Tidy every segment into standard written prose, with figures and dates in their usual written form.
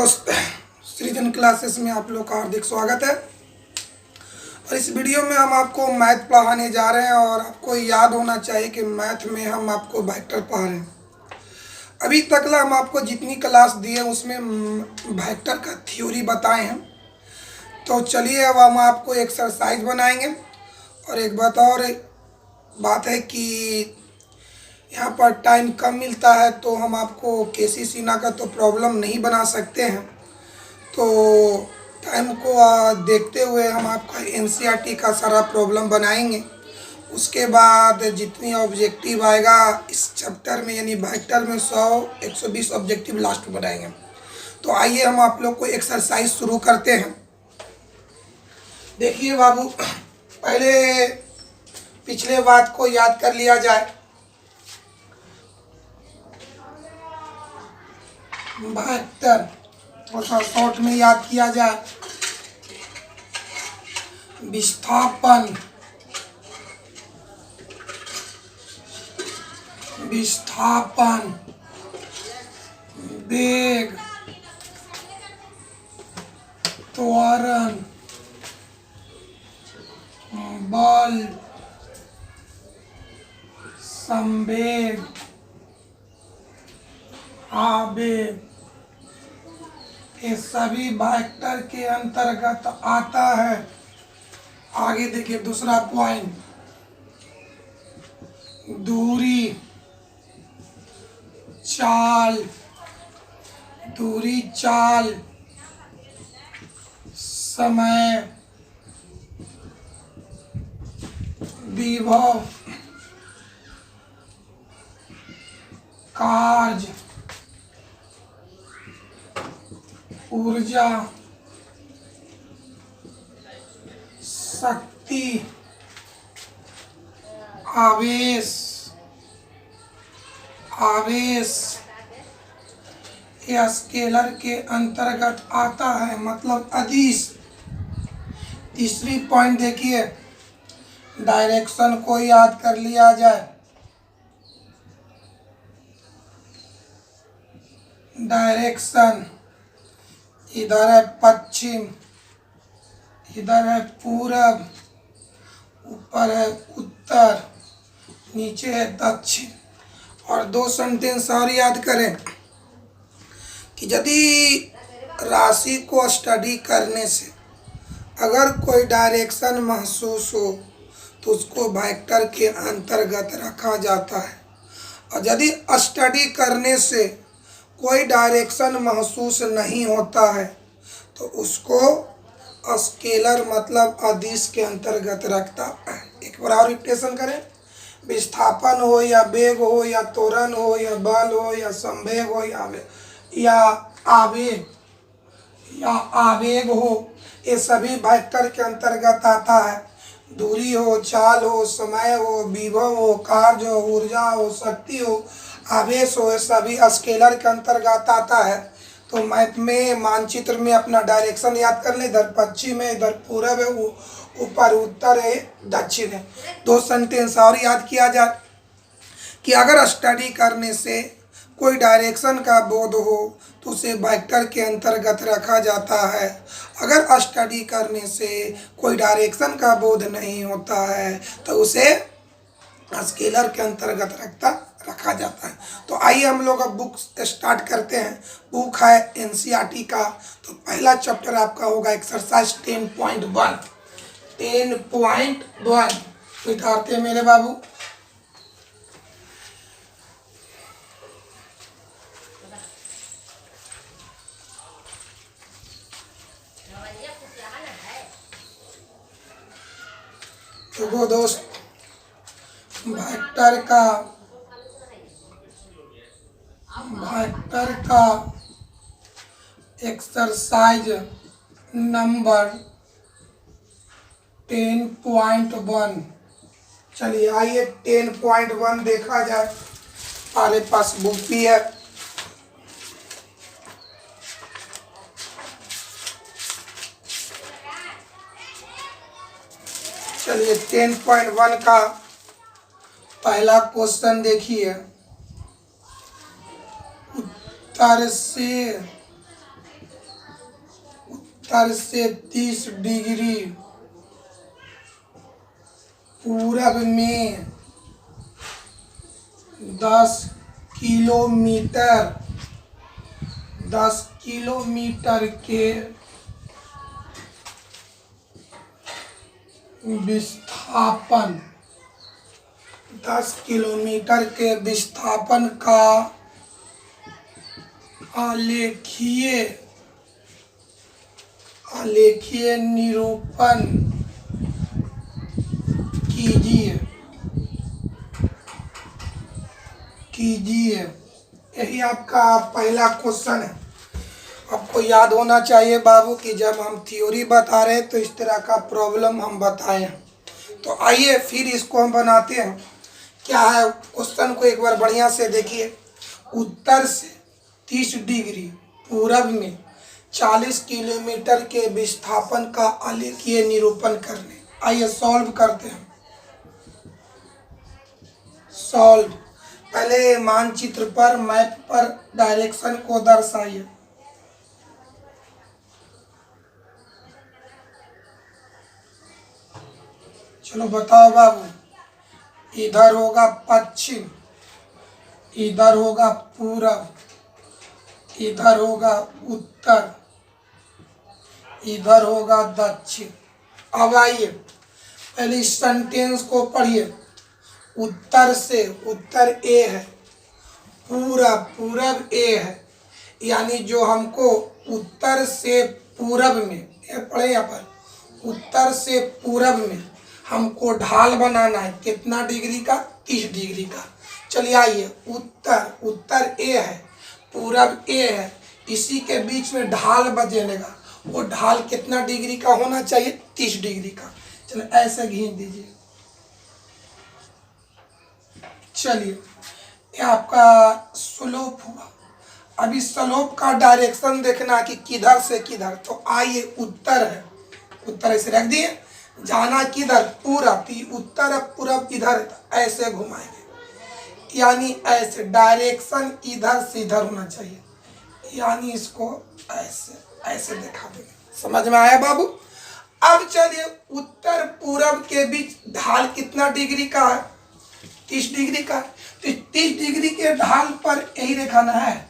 दोस्त, सृजन क्लासेस में आप लोग का हार्दिक स्वागत है। और इस वीडियो में हम आपको मैथ पढ़ाने जा रहे हैं और आपको याद होना चाहिए कि मैथ में हम आपको वेक्टर पढ़ा रहे हैं। अभी तक हम आपको जितनी क्लास दिए उसमें वेक्टर का थ्योरी बताए हैं। तो चलिए अब हम आपको एक्सरसाइज बनाएंगे। और एक बात है कि यहाँ पर टाइम कम मिलता है तो हम आपको केसी सीना का तो प्रॉब्लम नहीं बना सकते हैं। तो टाइम को देखते हुए हम आपका एनसीईआरटी का सारा प्रॉब्लम बनाएंगे। उसके बाद जितनी ऑब्जेक्टिव आएगा इस चैप्टर में यानी वेक्टर में 100-120 ऑब्जेक्टिव लास्ट में बनाएंगे। तो आइए हम आप लोग को एक्सरसाइज शुरू करते हैं। देखिए बाबू, पहले पिछले बात को याद कर लिया जाए। वेक्टर थोड़ा सा शॉर्ट में याद किया जाए। विस्थापन, वेग, त्वरण, बल, संवेग, आवेग, ये सभी वेक्टर के अंतर्गत आता है। आगे देखिए दूसरा पॉइंट, दूरी, चाल, समय, विभव, कार्य, ऊर्जा, शक्ति, आवेश यह स्केलर के अंतर्गत आता है, मतलब अदिश। तीसरी पॉइंट देखिए, डायरेक्शन को याद कर लिया जाए। डायरेक्शन, इधर है पश्चिम, इधर है पूरब, ऊपर है उत्तर, नीचे है दक्षिण। और दो सेंटेंस और याद करें कि यदि राशि को स्टडी करने से अगर कोई डायरेक्शन महसूस हो तो उसको वेक्टर के अंतर्गत रखा जाता है। और यदि स्टडी करने से कोई डायरेक्शन महसूस नहीं होता है तो उसको स्केलर मतलब अदिश के अंतर्गत रखता है। एक बार और रिपीटेशन करें। विस्थापन हो या वेग हो या त्वरण हो या बल हो या संवेग हो या आवेग हो, ये सभी वेक्टर के अंतर्गत आता है। दूरी हो, चाल हो, समय हो, विभव हो, कार्य हो, ऊर्जा हो, शक्ति हो, आवेश हो, ये सभी स्केलर के अंतर्गत आता है। तो मैप में मानचित्र में अपना डायरेक्शन याद कर ले। इधर पश्चिम है, इधर पूरब है, ऊपर उत्तर है, दक्षिण है। दो सेंटेंस और याद किया जाए कि अगर स्टडी करने से कोई डायरेक्शन का बोध हो तो उसे वेक्टर के अंतर्गत रखा जाता है। अगर स्टडी करने से कोई डायरेक्शन का बोध नहीं होता है तो उसे स्केलर के अंतर्गत रखा जाता है। तो आइए हम लोग अब बुक स्टार्ट करते हैं। बुक है एनसीईआरटी का। तो पहला चैप्टर आपका होगा एक्सरसाइज 10.1। 10.1 मिटाते हैं मेरे बाबू। तो दोस्त, वेक्टर का एक्सरसाइज नंबर 10.1। चलिए आइए 10.1 देखा जाए। हमारे पास बुक भी है। चलिए 10.1 का पहला क्वेश्चन देखिए। उत्तर से उत्तर से 30 डिग्री पूरब में 10 किलोमीटर 10 किलोमीटर के विस्थापन 10 किलोमीटर के विस्थापन का आलेखीय निरूपण कीजिए। यही आपका पहला क्वेश्चन है। आपको याद होना चाहिए बाबू कि जब हम थ्योरी बता रहे हैं तो इस तरह का प्रॉब्लम हम बताएं। तो आइए फिर इसको हम बनाते हैं। क्या है क्वेश्चन को एक बार बढ़िया से देखिए। उत्तर से 30 डिग्री पूरब में 40 किलोमीटर के विस्थापन का आलेखीय निरूपण करने। आइए सॉल्व करते हैं। सॉल्व। पहले मानचित्र पर मैप पर डायरेक्शन को दर्शाइए। चलो बताओ बाबू। इधर होगा पश्चिम, इधर होगा पूरब, इधर होगा उत्तर, इधर होगा दक्षिण। अब आइए पहले इस सेंटेंस को पढ़िए। उत्तर से, उत्तर ए है, पूरब, पूरब ए है, यानी जो हमको उत्तर से पूरब में, ये पढ़े यहाँ पर, उत्तर से पूरब में हमको ढाल बनाना है। कितना डिग्री का? 30 डिग्री का। चलिए आइए, उत्तर, उत्तर ए है, पूरब ए है, इसी के बीच में ढाल बजेगा। वो ढाल कितना डिग्री का होना चाहिए? 30 डिग्री का। चलो ऐसे खींच दीजिए। चलिए ये आपका स्लोप हुआ। अभी स्लोप का डायरेक्शन देखना कि किधर से किधर। तो आइए, उत्तर है, उत्तर ऐसे रख दिए। जाना किधर? पूरब। उत्तर पूरब इधर, ऐसे घुमाएंगे, यानी ऐसे। डायरेक्शन इधर से इधर होना चाहिए, यानी इसको ऐसे ऐसे दिखा देंगे। समझ में आया बाबू? अब चलिए, उत्तर पूरब के बीच ढाल कितना डिग्री का है? 30 डिग्री का। तो 30 डिग्री के ढाल पर यही दिखाना है।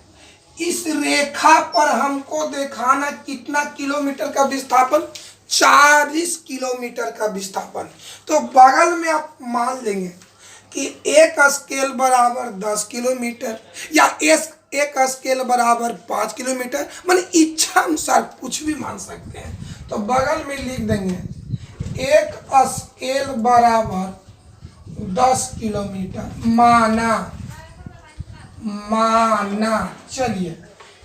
इस रेखा पर हमको दिखाना कितना किलोमीटर का विस्थापन? 40 किलोमीटर का विस्थापन। तो बगल में आप मान लेंगे कि एक स्केल बराबर 10 किलोमीटर या एक स्केल बराबर 5 किलोमीटर, माने इच्छा अनुसार कुछ भी मान सकते हैं। तो बगल में लिख देंगे एक स्केल बराबर 10 किलोमीटर माना। चलिए,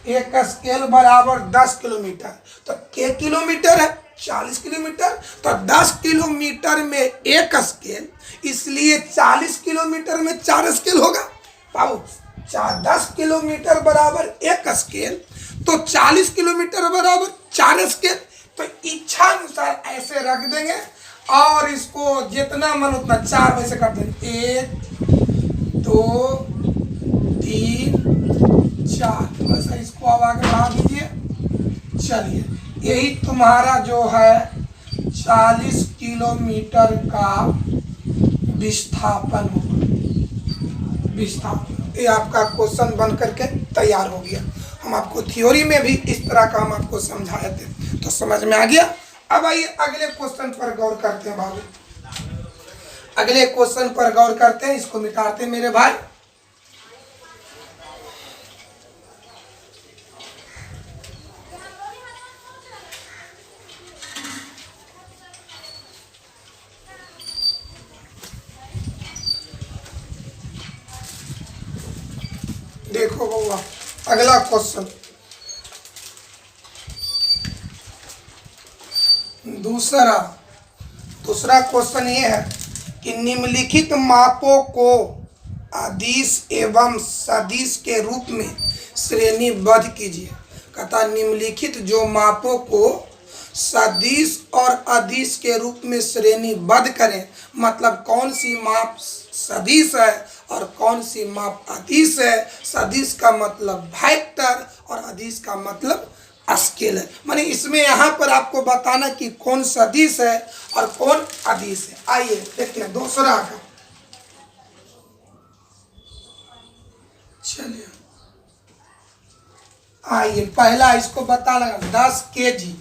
एक स्केल बराबर 10 किलोमीटर, तो के किलोमीटर है? 40 किलोमीटर। तो 10 किलोमीटर में एक स्केल, इसलिए 40 किलोमीटर में 4 स्केल होगा बाबू। 10 किलोमीटर बराबर एक स्केल, तो 40 किलोमीटर बराबर 4 स्केल। तो इच्छा अनुसार ऐसे रख देंगे और इसको जितना मन उतना 4 में से कर देंगे। 1 2 3 4, ऐसा इसको अब आगे बढ़ा दीजिए। चलिए, यही तुम्हारा जो है 40 किलोमीटर का विस्थापन होगा। विस्थापन, ये आपका क्वेश्चन बन करके तैयार हो गया। हम आपको थ्योरी में भी इस तरह का हम आपको समझाए थे, तो समझ में आ गया। अब आइए अगले क्वेश्चन पर गौर करते हैं बाबू। अगले क्वेश्चन पर गौर करते हैं। इसको मिटाते हैं मेरे भाई। देखो बउआ, अगला क्वेश्चन दूसरा क्वेश्चन ये है कि निम्नलिखित मापों को अदिश एवं सदिश के रूप में श्रेणीबद्ध कीजिए। कहता निम्नलिखित जो मापों को सदिश और अदिश के रूप में श्रेणीबद्ध करें, मतलब कौन सी माप सदिश है और कौन सी माप अदिश है। सदिश का मतलब वेक्टर और अदिश का मतलब स्केलर। माने इसमें यहाँ पर आपको बताना कि कौन सदिश है और कौन अदिश है। आइए देखते हैं दूसरा का। चलिए आइए पहला इसको बता लगा 10 केजी।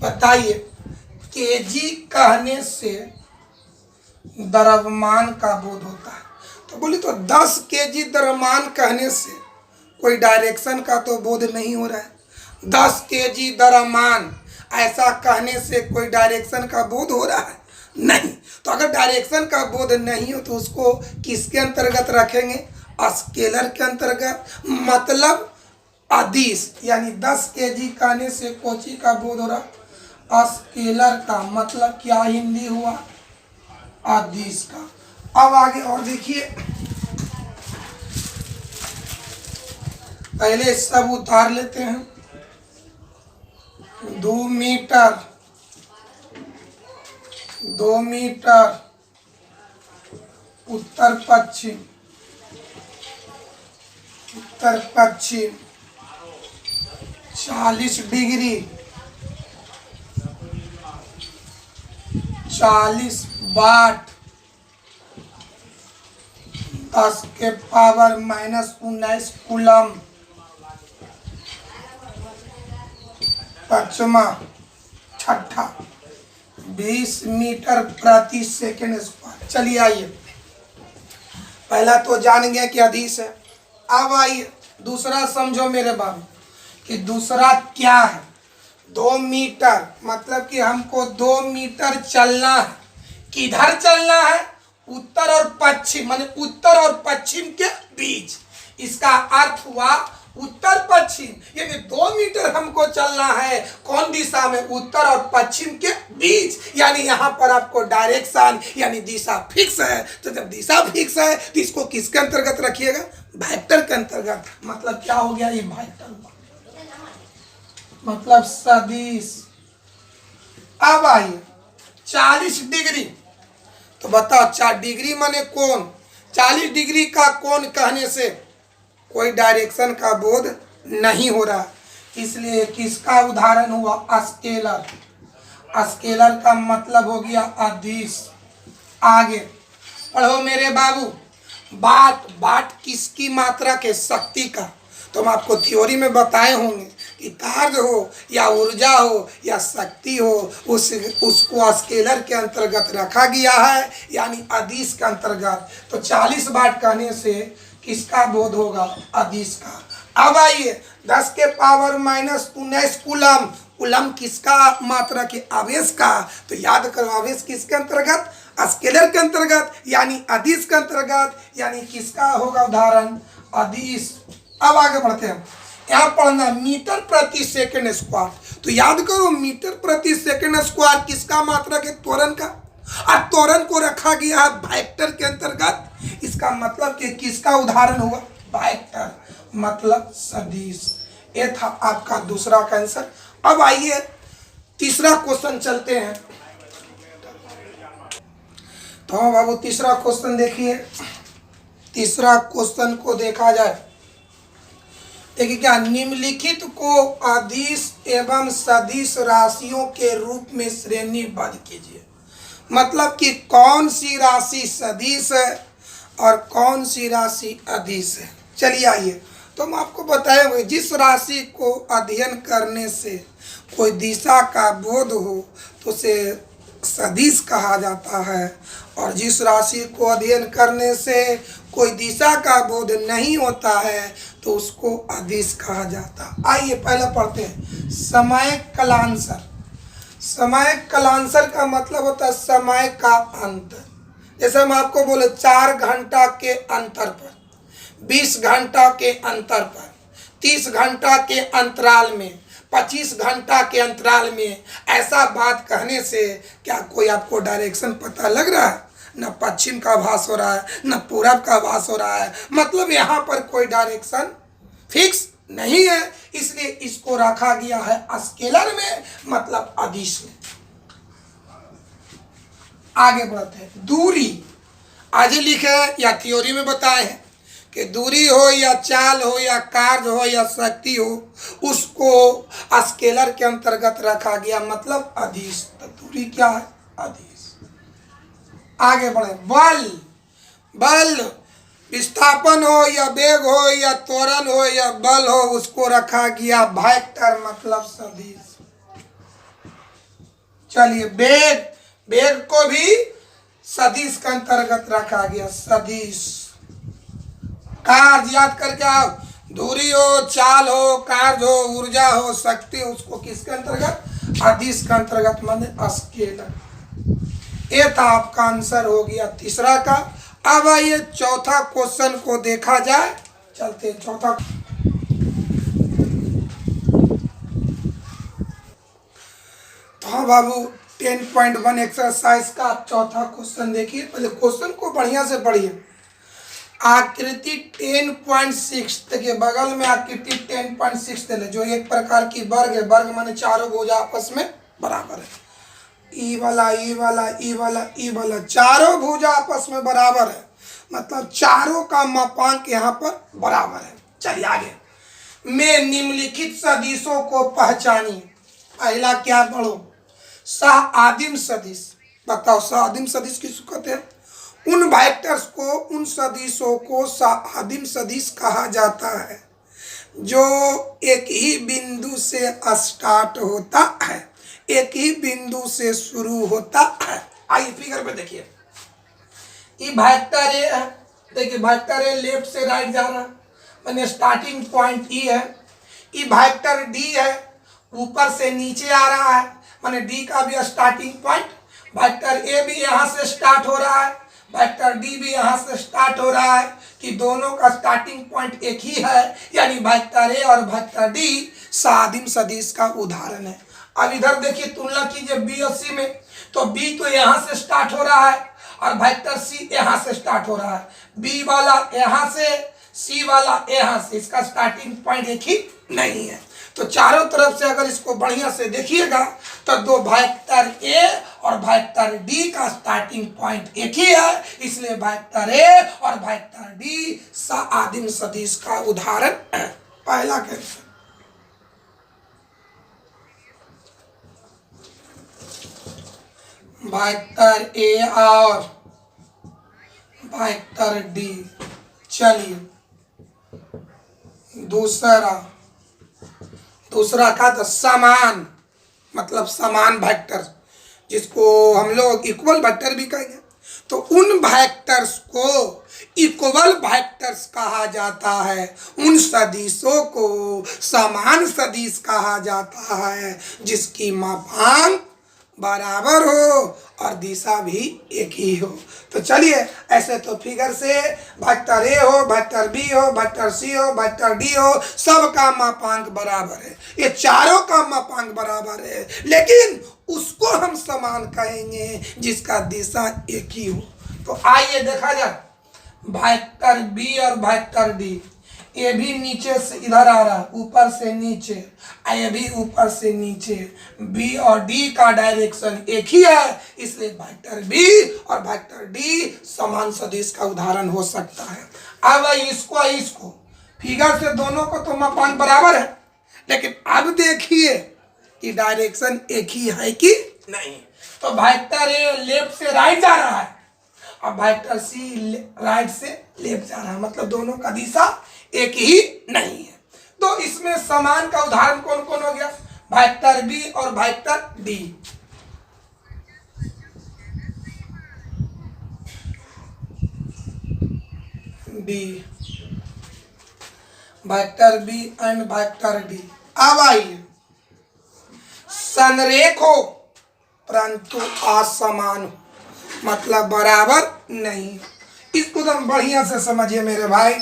बताइए केजी कहने से द्रव्यमान का बोध होता है। तो बोली तो 10 केजी द्रव्यमान कहने से कोई डायरेक्शन का तो बोध नहीं हो रहा है। 10 केजी द्रव्यमान ऐसा कहने से कोई डायरेक्शन का बोध हो रहा है नहीं। तो अगर डायरेक्शन का बोध नहीं हो तो उसको किसके अंतर्गत रखेंगे? स्केलर के अंतर्गत। मतलब अदिश, यानी 10 केजी कहने से कोची का बोध हो रहा? स्केलर का। मतलब क्या हिंदी हुआ? अदिश का। अब आगे और देखिए, पहले सब उतार लेते हैं। 2 मीटर, 2 मीटर उत्तर पश्चिम, उत्तर पश्चिम 40 डिग्री, 40 वाट, 10 के पावर -19 कूलम। पचमा छठा 20 मीटर प्रति सेकंड स्क्वायर। चलिए आइए, पहला तो जान गया कि अदिश है। अब आइए दूसरा समझो मेरे बाबू कि दूसरा क्या है। 2 मीटर मतलब कि हमको 2 मीटर चलना है। किधर चलना है? उत्तर और पश्चिम, माने उत्तर और पश्चिम के बीच। इसका अर्थ हुआ उत्तर पश्चिम, यानी 2 मीटर हमको चलना है। कौन दिशा में? उत्तर और पश्चिम के बीच। यानी यहाँ पर आपको डायरेक्शन यानी दिशा फिक्स है। तो जब दिशा फिक्स है तो इसको किसके अंतर्गत रखिएगा? वेक्टर के अंतर्गत। मतलब क्या हो गया? ये वेक्टर हुआ, मतलब सदिश। अब आइए 40 डिग्री। तो बताओ 4 डिग्री माने कोण। 40 डिग्री का कोण कहने से कोई डायरेक्शन का बोध नहीं हो रहा, इसलिए किसका उदाहरण हुआ? स्केलर। स्केलर का मतलब हो गया अदिश। आगे पढ़ो मेरे बाबू। वाट, वाट किसकी मात्रा के? शक्ति का। तो हम आपको थ्योरी में बताए होंगे कि कार्य हो या ऊर्जा हो या शक्ति हो, उसको स्केलर के अंतर्गत रखा गया है, यानी अदिश के अंतर्गत। तो 40 वाट कहने से किसका बोध होगा? अदिश का। अब आइए 10 के पावर -19 कूलम। कूलम किसका मात्रा के? आवेश का। तो याद करो आवेश किसके अंतर्गत? स्केलर के अंतर्गत, यानी अदिश के अंतर्गत। यानी किसका होगा उदाहरण? अदिश। अब आगे बढ़ते हैं। यहाँ पढ़ना मीटर प्रति सेकंड स्क्वायर। तो याद करो मीटर प्रति सेकंड स्क्वायर किसका मात्रा के? त्वरण का। और त्वरण को रखा गया है वेक्टर के अंतर्गत। इसका मतलब कि किसका उदाहरण हुआ? वेक्टर, मतलब सदिश। ये था आपका दूसरा का आंसर। अब आइए तीसरा क्वेश्चन चलते हैं। तो बाबू तीसरा क्वेश्चन देखिए। तीसरा क्वेश्चन को देखा जाए, देखिए क्या? निम्नलिखित को अदिश एवं सदिश राशियों के रूप में श्रेणीबद्ध कीजिए। मतलब कि कौन सी राशि सदिश है और कौन सी राशि अदिश है। चलिए आइए, तो हम आपको बताए हुए जिस राशि को अध्ययन करने से कोई दिशा का बोध हो तो उसे सदिश कहा जाता है, और जिस राशि को अध्ययन करने से कोई दिशा का बोध नहीं होता है तो उसको अदिश कहा जाता। आइए पहले पढ़ते हैं समय कालांतर। समय कालांतर का मतलब होता है समय का अंतर। जैसे हम आपको बोले 4 घंटा के अंतर पर, 20 घंटा के अंतर पर, 30 घंटा के अंतराल में, 25 घंटा के अंतराल में, ऐसा बात कहने से क्या कोई आपको डायरेक्शन पता लग रहा है? न पश्चिम का आभास हो रहा है, न पूरब का आभास हो रहा है। मतलब यहाँ पर कोई डायरेक्शन फिक्स नहीं है, इसलिए इसको रखा गया है स्केलर में, मतलब अदिश में। आगे बढ़ते हैं। दूरी आज लिखे या थ्योरी में बताए हैं कि दूरी हो या चाल हो या कार्य हो या शक्ति हो, उसको स्केलर के अंतर्गत रखा गया, मतलब अदिश। तो दूरी क्या है? अदिश। आगे बढ़े। बल, बल विस्थापन हो या वेग हो या त्वरण हो या बल हो, उसको रखा गया वेक्टर, मतलब सदिश। चलिए वेग, वेग को भी सदिश के अंतर्गत रखा गया, सदिश। कार्य याद करके आओ, दूरी हो, चाल हो, कार्य हो, ऊर्जा हो, शक्ति हो, उसको किसके अंतर्गत? अदिश के अंतर्गत, माने स्केलर। ये था आपका आंसर हो गया तीसरा का। अब आइए चौथा क्वेश्चन को देखा जाए। चलते चौथा। तो हाँ बाबू, 10.1 एक्सरसाइज का चौथा क्वेश्चन देखिए। पहले क्वेश्चन को बढ़िया से पढ़िए। आकृति 10.6 देखिए, बगल में आकृति 10.6 दे ले, जो एक प्रकार की वर्ग है। वर्ग माने चारों भुजा आपस में बराबर है। ई वाला, ई वाला, ई वाला, ई वाला, चारों भुजा आपस में बराबर है, मतलब चारों का मापांक यहाँ पर बराबर है। चलिए आगे। में निम्नलिखित सदिशों को पहचानिए। पहला क्या पढ़ो? सह आदिम सदिश। बताओ सह आदिम सदिश किसको कहते हैं? उन वेक्टर्स को, उन सदिशों को सह आदिम सदिश कहा जाता है जो एक ही बिंदु से स्टार्ट होता है, एक ही बिंदु से शुरू होता है। आइए फिगर पे देखिए। ये वेक्टर ए है, देखिए वेक्टर ए लेफ्ट से राइट जा रहा है, माने स्टार्टिंग पॉइंट ई है। ये वेक्टर डी है, ऊपर से नीचे आ रहा है, माने डी का भी स्टार्टिंग पॉइंट। वेक्टर ए भी यहाँ से स्टार्ट हो रहा है, वेक्टर डी भी यहाँ से स्टार्ट हो रहा है, कि दोनों का स्टार्टिंग पॉइंट एक ही है, यानी वेक्टर ए और वेक्टर डी सादिम सदिश का उदाहरण है। अब इधर देखिए, तुलना कीजिए बी और सी में, तो बी तो यहाँ से स्टार्ट हो रहा है और वेक्टर सी यहाँ से स्टार्ट हो रहा है। बी वाला यहाँ से, सी वाला यहाँ से, इसका स्टार्टिंग पॉइंट एक ही नहीं है। तो चारों तरफ से अगर इसको बढ़िया से देखिएगा तो दो वेक्टर ए और वेक्टर डी का स्टार्टिंग पॉइंट एक ही है, इसलिए वेक्टर ए और वेक्टर डी सआदिम सदिश का उदाहरण है। पहला कैसे? वेक्टर ए और वेक्टर डी। चलिए दूसरा का तो समान, मतलब समान वेक्टर, जिसको हम लोग इक्वल वेक्टर भी कहेंगे। तो उन वेक्टर्स को इक्वल वेक्टर्स कहा जाता है, उन सदिशों को समान सदिश कहा जाता है, जिसकी मापांक बराबर हो और दिशा भी एक ही हो। तो चलिए, ऐसे तो फिगर से वेक्टर ए हो, वेक्टर बी हो, वेक्टर सी हो, वेक्टर डी हो, सबका मापांक बराबर है। ये चारों का मापांक बराबर है, लेकिन उसको हम समान कहेंगे जिसका दिशा एक ही हो। तो आइए देखा जाए, वेक्टर बी और वेक्टर डी, ये भी नीचे से इधर आ रहा है, ऊपर से नीचे, ये भी ऊपर से नीचे। बी और डी का डायरेक्शन एक ही है, इसलिए वेक्टर बी और वेक्टर डी समान सदिश का उदाहरण हो सकता है। अब इसको फिगर से दोनों को तो मापांक बराबर है, लेकिन अब देखिए कि डायरेक्शन एक ही है कि नहीं। तो वेक्टर ए लेफ्ट से राइट जा रहा है और वेक्टर सी राइट से लेफ्ट जा रहा है, मतलब दोनों का दिशा एक ही नहीं है। तो इसमें समान का उदाहरण कौन कौन हो गया? वेक्टर बी और vector D. Vector B and vector D. अब आइए, संरेख हो परंतु असमान हो, मतलब बराबर नहीं। इसको तो बढ़िया से समझिए मेरे भाई।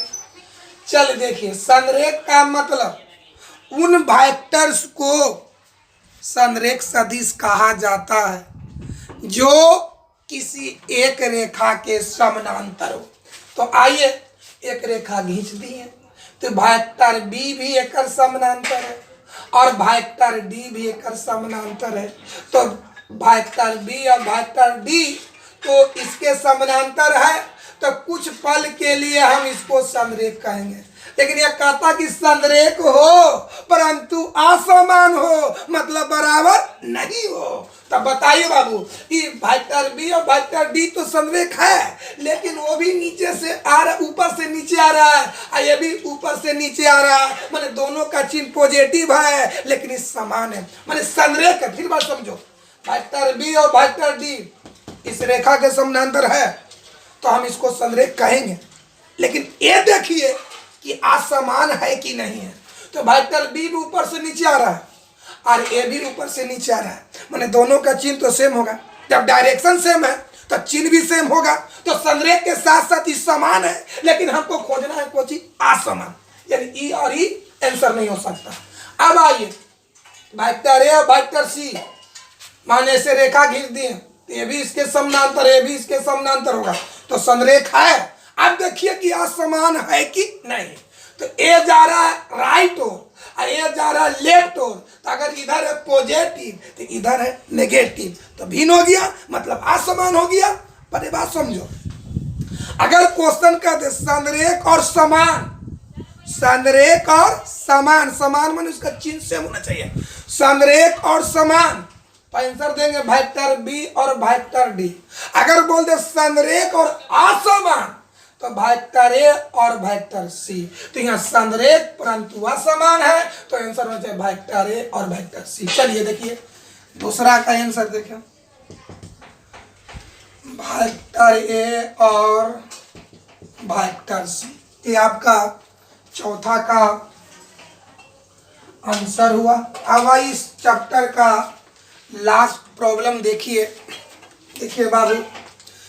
चल देखिए, संरेख का मतलब उन वेक्टर्स को संरेख सदिश कहा जाता है जो किसी एक रेखा के समानांतर हो। तो आइए एक रेखा खींच दी है, तो वेक्टर बी भी एक समानांतर है और वेक्टर डी भी एक समानांतर है। तो वेक्टर बी और वेक्टर डी तो इसके समानांतर है, तो कुछ पल के लिए हम इसको संरेख कहेंगे। लेकिन यह कहता कि संरेख हो परंतु असमान हो, मतलब बराबर नहीं हो। तब बताइए बाबू कि वेक्टर बी और वेक्टर डी तो संरेख है, लेकिन वो भी नीचे से आ रहा, ऊपर से नीचे आ रहा है, और ये भी ऊपर से नीचे आ रहा है, माने दोनों का चिन्ह पॉजिटिव है लेकिन इस समान है, माने संरेख है। फिर बात समझो, वेक्टर बी और वेक्टर डी इस रेखा के समानांतर है तो हम इसको संरेख कहेंगे, लेकिन ये देखिए कि असमान है कि नहीं है। तो वेक्टर बी भी ऊपर से नीचे आ रहा है और ए भी ऊपर से नीचे आ रहा है, माने दोनों का चिन्ह तो सेम होगा। जब डायरेक्शन सेम है तो चिन्ह भी सेम होगा, तो संरेख के साथ साथ ही समान है, लेकिन हमको खोजना है कोई चीज असमान, यानी ई और ई आंसर नहीं हो सकता। अब आइए वेक्टर ए और वेक्टर सी माने से रेखा खींच दिए, ये भी इसके समानांतर, ये भी इसके समानांतर होगा, तो संरेख है। अब देखिए कि असमान है कि नहीं। तो ए जा रहा है राइट और ए जा रहा है लेफ्ट ओर, तो अगर इधर है पॉजिटिव तो इधर है नेगेटिव, तो भिन्न हो गया, मतलब असमान हो गया। पर बात समझो, अगर क्वेश्चन कहते संरेख और समान, संरेख और समान, समान माने उसका चिन्ह सेम होना चाहिए, संरेख और समान, तो आंसर देंगे वेक्टर बी और वेक्टर डी। अगर बोल दे संरेख और असमान तो वेक्टर ए और वेक्टर सी, तो यहाँ संरेख परंतु असमान है, तो आंसर होना चाहिए वेक्टर ए और वेक्टर सी। चलिए देखिए दूसरा का आंसर देखें, वेक्टर ए और वेक्टर सी, ये आपका चौथा का आंसर हुआ। अब आई इस चैप्टर का लास्ट प्रॉब्लम देखिए, देखिए बाबू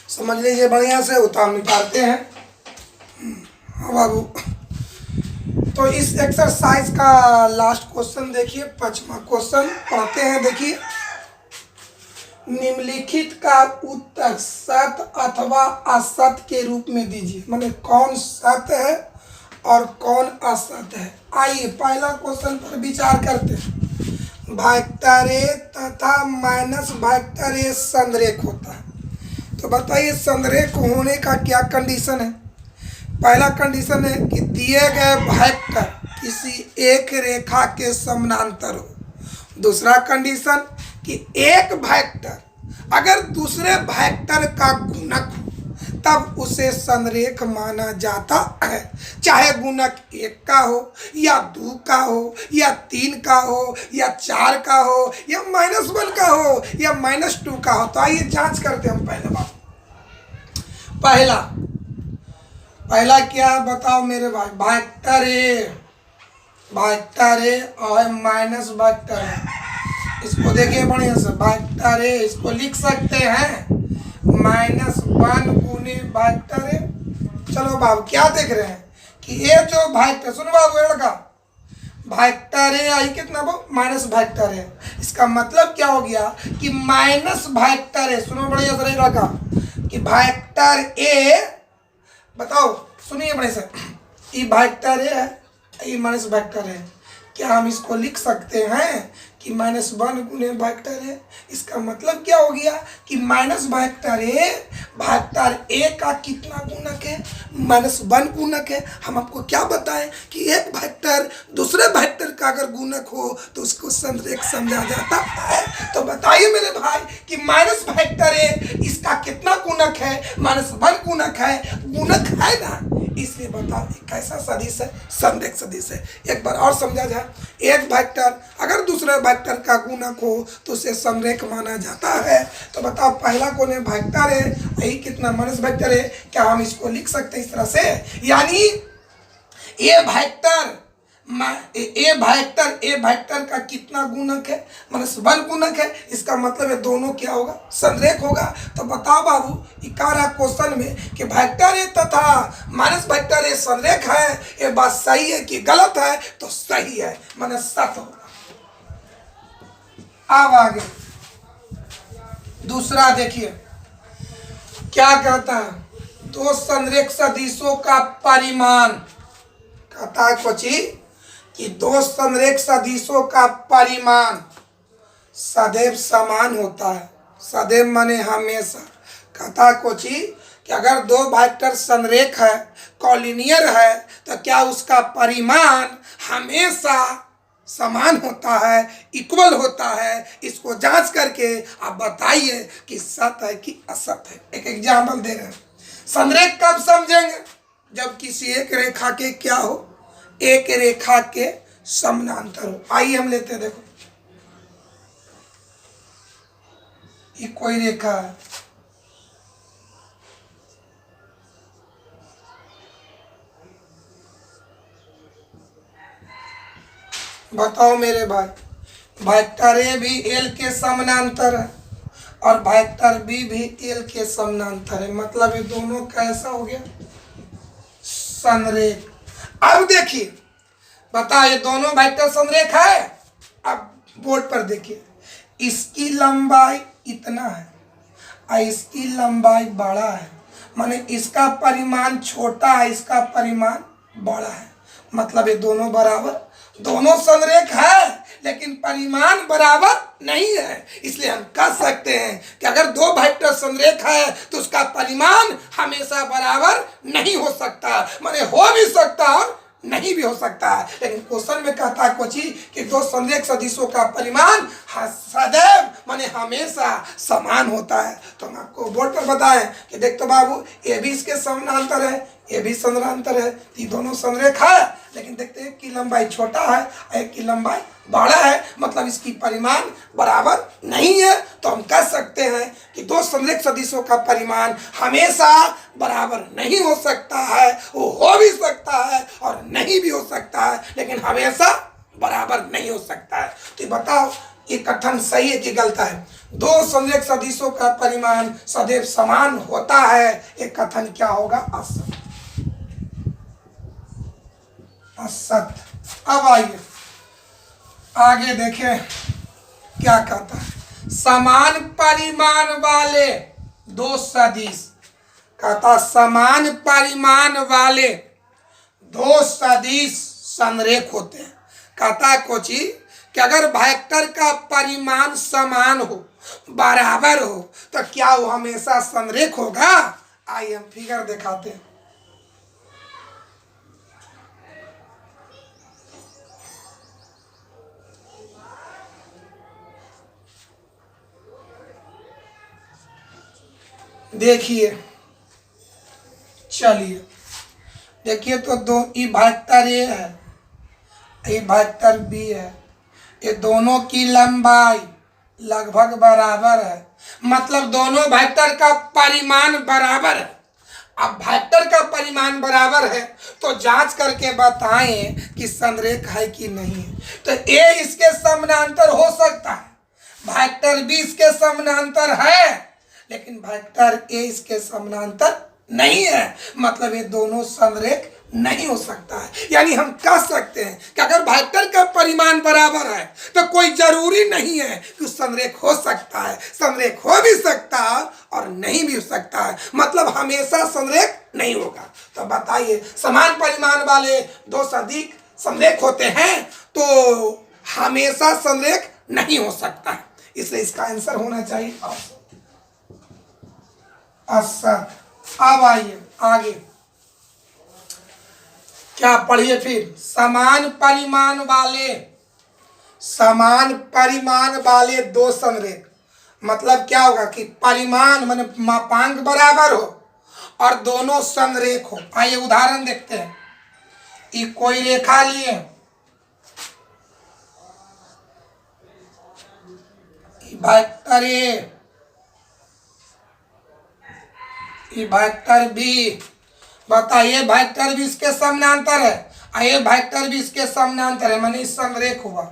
समझ लीजिए बढ़िया से, उतार निकालते हैं। हाँ बाबू, तो इस एक्सरसाइज का लास्ट क्वेश्चन देखिए, 5वां क्वेश्चन पढ़ते हैं। देखिए, निम्नलिखित का उत्तर सत्य अथवा असत्य के रूप में दीजिए, माने कौन सत्य है और कौन असत्य है। आइए पहला क्वेश्चन पर विचार करते हैं। वेक्टर ए तथा माइनस वेक्टर ए संरेख होता है, तो बताइए संरेख होने का क्या कंडीशन है। पहला कंडीशन है कि दिए गए वेक्टर किसी एक रेखा के समानांतर हो। दूसरा कंडीशन कि एक वेक्टर अगर दूसरे वेक्टर का गुणक हो तब उसे संरेख माना जाता है, चाहे गुणक 1 का हो या 2 का हो या 3 का हो या 4 का हो या -1 का हो या -2 का हो। तो आइए जांच करते हैं हम पहले बात। पहला क्या बताओ मेरे भाई, वेक्टर ए और माइनस वेक्टर है, इसको देखिए बढ़िया से, वेक्टर ए इसको लिख सकते हैं -1 गुने वेक्टर ए। चलो बाबू क्या देख रहे हैं कि ये जो वेक्टर, सुनो बाबू लड़का, वेक्टर ए आई कितना वो माइनस वेक्टर है, इसका मतलब क्या हो गया कि माइनस वेक्टर है। सुनो बढ़िया से लड़का कि वेक्टर ए, बताओ सुनिए बड़े से, ये वेक्टर ए है, ये माइनस वेक्टर है, क्या हम इसको लिख सकते हैं कि -1 गुने वेक्टर है। इसका मतलब क्या हो गया कि माइनस वेक्टर ए का कितना गुणक है, -1 गुणक है। हम आपको क्या बताएं कि एक वेक्टर दूसरे वेक्टर का अगर गुणक हो तो उसको संरेख समझा जाता है। तो बताइए मेरे भाई कि माइनस वेक्टर ए इसका कितना गुणक है, -1 गुणक है, गुणक है ना, इसलिए बताओ कैसा सदिश है, संरेख सदिश है। एक बार और समझा जाए, एक वेक्टर अगर दूसरे वेक्टर का गुणक हो तो उसे संरेख माना जाता है। तो बताओ पहला कौन है, वेक्टर है, यही कितना माइनस वेक्टर है, क्या हम इसको लिख सकते हैं इस तरह से, यानी ए वेक्टर का कितना गुणक है, -1 गुणक है। इसका मतलब है दोनों क्या होगा, संरेख होगा। तो बताओ बाबू इकारा क्वेश्चन में कि वेक्टर ए तथा माइनस वेक्टर ए संरेख है, ये बात सही है कि गलत है, तो सही है, माने सत्य होगा। अब आगे दूसरा देखिए क्या कहता है, दो संरेख सदिशों का परिमाण, कहता है कोची कि दो संरेख सदिशों का परिमाण सदैव समान होता है, सदैव माने हमेशा, कहता है कोची कि अगर दो वेक्टर संरेख है, कॉलिनियर है, तो क्या उसका परिमाण हमेशा समान होता है, इक्वल होता है? इसको जांच करके आप बताइए कि सत है कि असत है। एक एग्जाम्पल दे रहे हैं। संरेख कब समझेंगे? जब किसी एक रेखा के क्या हो, एक रेखा के समानांतर हो। आइए हम लेते हैं, देखो ये कोई रेखा है, बताओ मेरे भाई, वेक्टर ए भी एल के समानांतर है और वेक्टर बी भी एल के समानांतर है, मतलब ये दोनों कैसा हो गया? संरेख। अब देखिए, बता, ये दोनों वेक्टर संरेख है। अब बोर्ड पर देखिए, इसकी लंबाई इतना है और इसकी लंबाई बड़ा है, माने इसका परिमाण छोटा है, इसका परिमाण बड़ा है, मतलब ये दोनों बराबर, दोनों संरेख है लेकिन परिमाण बराबर नहीं है। इसलिए हम कह सकते हैं कि अगर दो वेक्टर संरेख है तो उसका परिमाण हमेशा बराबर नहीं हो सकता, माने हो भी सकता और नहीं भी हो सकता है। लेकिन क्वेश्चन में कहता है कोची कि दो संरेख सदिशों का परिमाण सदैव माने हमेशा समान होता है। तो हम आपको बोर्ड पर बताएं कि देख तो बाबू, ये भी इसके समानांतर है, ये भी समानांतर है, ये दोनों संरेख है, लेकिन देखते हैं कि लंबाई छोटा है, एक की लंबाई बड़ा है, मतलब इसकी परिमाण बराबर नहीं है। तो हम कह सकते हैं कि दो संरेख सदिशों का परिमाण हमेशा बराबर नहीं हो सकता है, वो हो भी सकता है और नहीं भी हो सकता है, लेकिन हमेशा बराबर नहीं हो सकता है। तो बताओ ये कथन सही है कि गलत है? दो संरेख सदिशों का परिमाण सदैव समान होता है, ये कथन क्या होगा? असत। असत। अब आइए आगे देखें क्या कहता है। समान परिमाण वाले दो सदिश, कहता समान परिमाण वाले दो सदिश संरेख होते हैं। कहता है कोची कि अगर वेक्टर का परिमाण समान हो, बराबर हो, तो क्या वो हमेशा संरेख होगा? आइए हम फिगर दिखाते हैं। देखिए, चलिए देखिए, तो दो ये वेक्टर ए है, ये वेक्टर बी है, ये दोनों की लंबाई लगभग बराबर है, मतलब दोनों वेक्टर का परिमाण बराबर है। अब वेक्टर का परिमाण बराबर है तो जांच करके बताएं कि संरेख है कि नहीं है। तो ए इसके समानांतर हो सकता है, वेक्टर बी इसके समानांतर है, लेकिन वेक्टर ए इसके समानांतर नहीं है, मतलब ये दोनों संरेख नहीं हो सकता है। यानी हम कह सकते हैं कि अगर वेक्टर का परिमाण बराबर है तो कोई जरूरी नहीं है कि संरेख हो सकता है, संरेख हो भी सकता है और नहीं भी हो सकता है, मतलब हमेशा संरेख नहीं होगा। तो बताइए, समान परिमाण वाले दो सदिश संरेख होते हैं तो हमेशा संरेख नहीं हो सकता है, इसलिए इसका आंसर होना चाहिए असत। अब आइए आगे क्या पढ़िए फिर। समान परिमाण वाले दो संरेख, मतलब क्या होगा कि परिमाण माने मापांक बराबर हो और दोनों संरेख हो। आइए उदाहरण देखते हैं। ये कोई रेखा लिए, वेक्टर ए, वेक्टर बी, बताइए वेक्टर भी इसके समानांतर है, ये वेक्टर भी इसके समानांतर है, माने संरेख हुआ।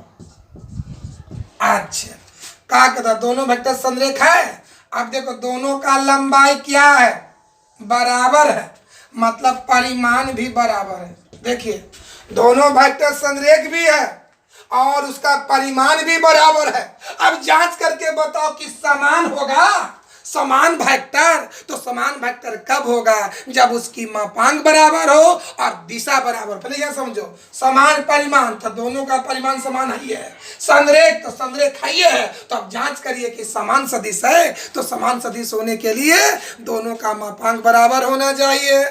अच्छा, क्या कहता, दोनों वेक्टर संरेख है। अब देखो दोनों का लंबाई क्या है? बराबर है, मतलब परिमाण भी बराबर है। देखिए दोनों वेक्टर संरेख भी है और उसका परिमाण भी बराबर है। अब जांच करके बताओ कि समान होगा? समान वेक्टर, तो समान वेक्टर कब होगा? जब उसकी मापांक बराबर हो और दिशा बराबर। पहले यह समझो, समान परिमाण तो दोनों का परिमाण समान ही है, संरेख तो संरेख ही है। तो अब जांच करिए कि समान सदिश है, तो समान सदिश होने के लिए दोनों का मापांक बराबर होना चाहिए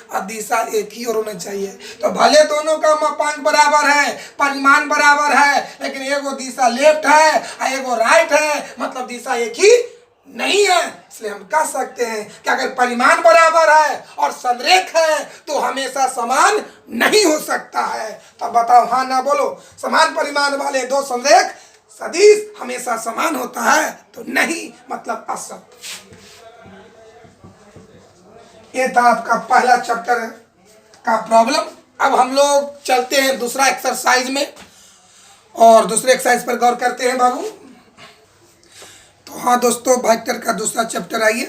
और दिशा एक ही और होना चाहिए। तो भले दोनों का मापांक बराबर है, परिमाण बराबर है, लेकिन एगो दिशा लेफ्ट है और एगो राइट है, मतलब दिशा एक ही नहीं है। इसलिए हम कह सकते हैं कि अगर परिमाण बराबर है और संरेख है तो हमेशा समान नहीं हो सकता है। तो बताओ हाँ ना बोलो। समान परिमाण वाले दो संरेख सदिश हमेशा समान होता है? तो नहीं, मतलब असत्य। ये था आपका पहला चैप्टर का प्रॉब्लम। अब हम लोग चलते हैं दूसरा एक्सरसाइज में और दूसरे एक्सरसाइज पर गौर करते हैं बाबू। तो हाँ दोस्तों, वेक्टर का दूसरा चैप्टर आइए।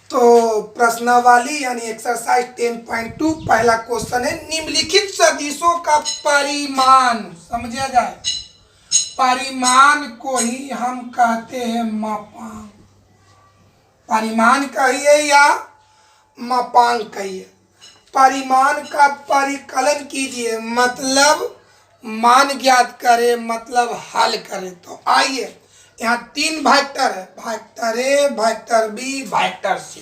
तो प्रश्नावली यानी एक्सरसाइज 10.2 पहला क्वेश्चन है, निम्नलिखित सदिशों का परिमाण समझा जाए। परिमाण को ही हम कहते हैं मापांक। परिमाण कहिए या मापांक कहिए, परिमाण का परिकलन कीजिए, मतलब मान ज्ञात करें, मतलब हल करें। तो आइए, यहाँ तीन वेक्टर है, vector A, vector B, vector C.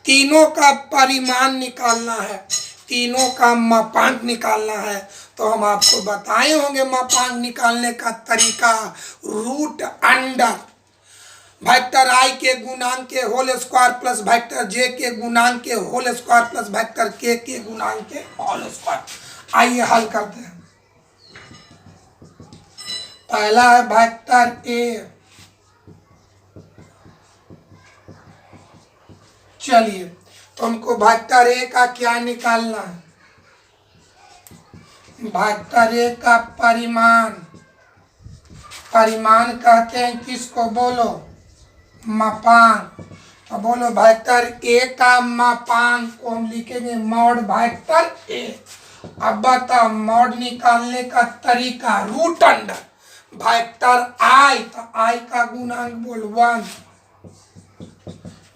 तीनों का परिमाण निकालना है, तीनों का मापांक निकालना है। तो हम आपको बताए होंगे मापांक निकालने का तरीका, रूट अंडर वेक्टर आई के गुणांक के होल स्क्वायर प्लस वेक्टर जे के गुणांक के होल स्क्वायर प्लस वेक्टर के गुणांक के होल स्क्वायर। आइए हल करते हैं। पहला है वेक्टर ए। चलिए, तो हमको वेक्टर ए का क्या निकालना है? वेक्टर ए का परिमाण। परिमाण कहते हैं किसको? बोलो, मापांक। तो बोलो वेक्टर ए का मापांक को हम लिखेंगे मॉड वेक्टर ए। अब बताओ मॉड निकालने का तरीका, रूट अंडर वेक्टर आई, तो आई का गुणांक बोल 1